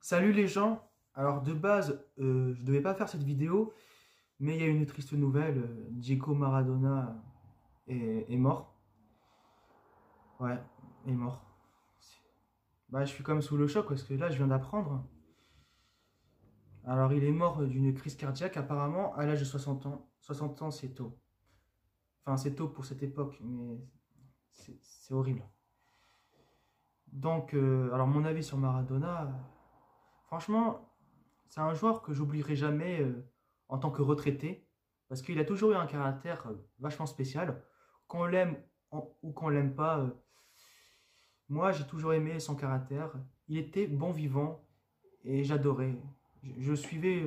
Salut les gens, alors de base je devais pas faire cette vidéo, mais il y a une triste nouvelle, Diego Maradona est mort. Ouais, est mort. Bah je suis quand même sous le choc parce que là je viens d'apprendre. Alors il est mort d'une crise cardiaque apparemment à l'âge de 60 ans. 60 ans c'est tôt. Enfin c'est tôt pour cette époque, mais c'est horrible. Donc alors mon avis sur Maradona, franchement c'est un joueur que j'oublierai jamais en tant que retraité, parce qu'il a toujours eu un caractère vachement spécial. Qu'on l'aime ou qu'on l'aime pas, moi j'ai toujours aimé son caractère. Il était bon vivant et j'adorais. Je le suivais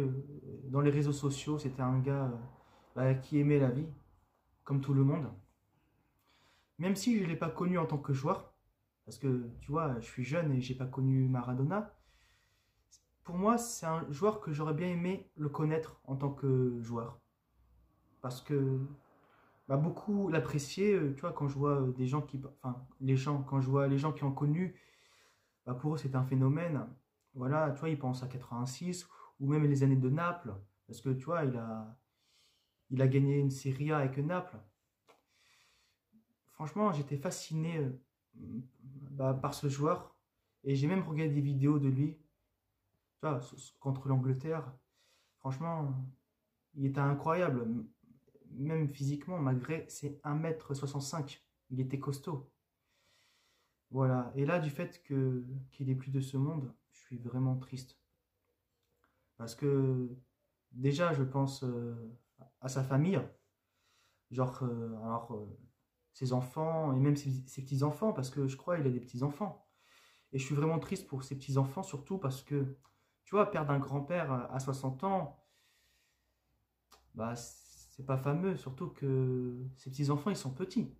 dans les réseaux sociaux, c'était un gars qui aimait la vie, comme tout le monde. Même si je ne l'ai pas connu en tant que joueur, parce que tu vois, je suis jeune et j'ai pas connu Maradona. Pour moi, c'est un joueur que j'aurais bien aimé le connaître en tant que joueur. Parce que beaucoup l'apprécier, tu vois, quand je vois des gens qui... Enfin, les gens, quand je vois les gens qui ont connu, pour eux, c'est un phénomène. Voilà, tu vois, ils pensent à 86 ou même les années de Naples. Parce que, tu vois, il a gagné une Serie A avec Naples. Franchement, j'étais fasciné par ce joueur. Et j'ai même regardé des vidéos de lui, tu vois, contre l'Angleterre. Franchement, il était incroyable, même physiquement, malgré ses 1,65 m. Il était costaud. Voilà. Et là, du fait qu'il est plus de ce monde, je suis vraiment triste. Parce que déjà, je pense à sa famille, genre, ses enfants et même ses petits-enfants, parce que je crois qu'il a des petits-enfants. Et je suis vraiment triste pour ses petits-enfants, surtout parce que, tu vois, perdre un grand-père à 60 ans, c'est pas fameux, surtout que ses petits-enfants, ils sont petits.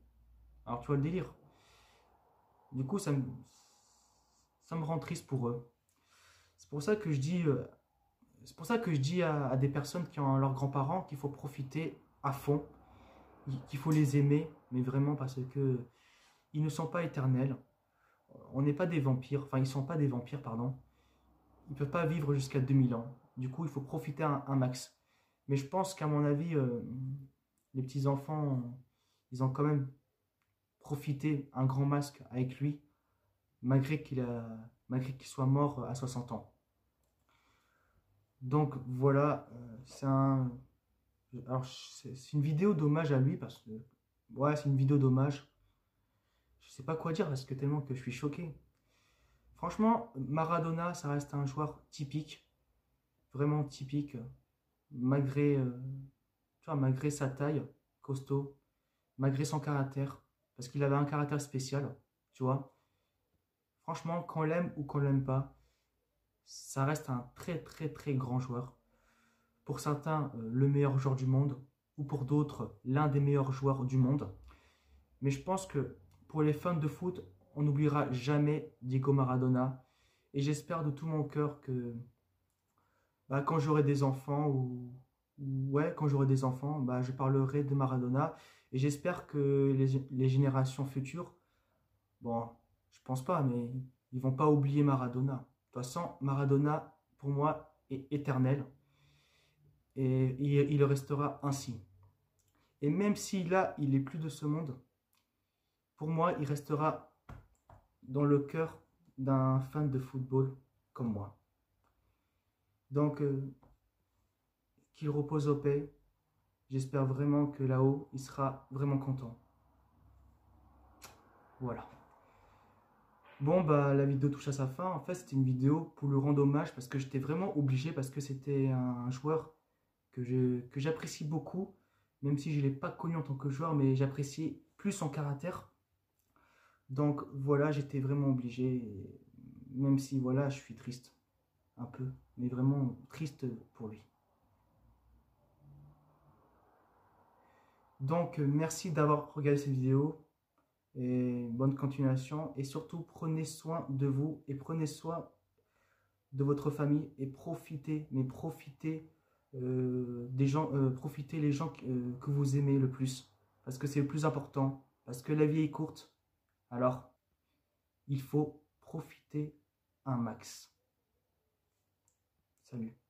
Alors, tu vois le délire. Du coup, ça me rend triste pour eux. C'est pour ça que je dis, c'est pour ça que je dis à des personnes qui ont leurs grands-parents qu'il faut profiter à fond, qu'il faut les aimer, mais vraiment parce que ils ne sont pas éternels. On n'est pas des vampires, enfin ils sont pas des vampires, pardon. Ils peuvent pas vivre jusqu'à 2000 ans. Du coup, il faut profiter un max. Mais je pense qu'à mon avis, les petits-enfants, ils ont quand même profité un grand masque avec lui, malgré qu'il soit mort à 60 ans. Donc voilà, c'est une vidéo d'hommage à lui parce que, ouais, c'est une vidéo d'hommage. Je sais pas quoi dire parce que tellement que je suis choqué. Franchement, Maradona, ça reste un joueur typique, vraiment typique, malgré, tu vois, malgré sa taille, costaud, malgré son caractère, parce qu'il avait un caractère spécial, tu vois. Franchement, qu'on l'aime ou qu'on l'aime pas, ça reste un très très très grand joueur. Pour certains, le meilleur joueur du monde, ou pour d'autres, l'un des meilleurs joueurs du monde. Mais je pense que pour les fans de foot, on n'oubliera jamais Diego Maradona. Et j'espère de tout mon cœur que quand j'aurai des enfants, ouais, quand j'aurai des enfants, je parlerai de Maradona. Et j'espère que les générations futures, bon, je pense pas, mais ils vont pas oublier Maradona. De toute façon, Maradona, pour moi, est éternel. Et il restera ainsi. Et même si là, il est plus de ce monde, pour moi, il restera dans le cœur d'un fan de football comme moi. Donc, qu'il repose en paix. J'espère vraiment que là-haut, il sera vraiment content. Voilà. Bon, la vidéo touche à sa fin. En fait, c'était une vidéo pour le rendre hommage parce que j'étais vraiment obligé, parce que c'était un joueur que j'apprécie beaucoup, même si je ne l'ai pas connu en tant que joueur, mais j'apprécie plus son caractère. Donc voilà, j'étais vraiment obligé, même si voilà, je suis triste, un peu, mais vraiment triste pour lui. Donc merci d'avoir regardé cette vidéo, et bonne continuation, et surtout prenez soin de vous, et prenez soin de votre famille, et profitez, mais profitez des gens, profitez les gens que vous aimez le plus, parce que c'est le plus important, parce que la vie est courte, alors il faut profiter un max. Salut.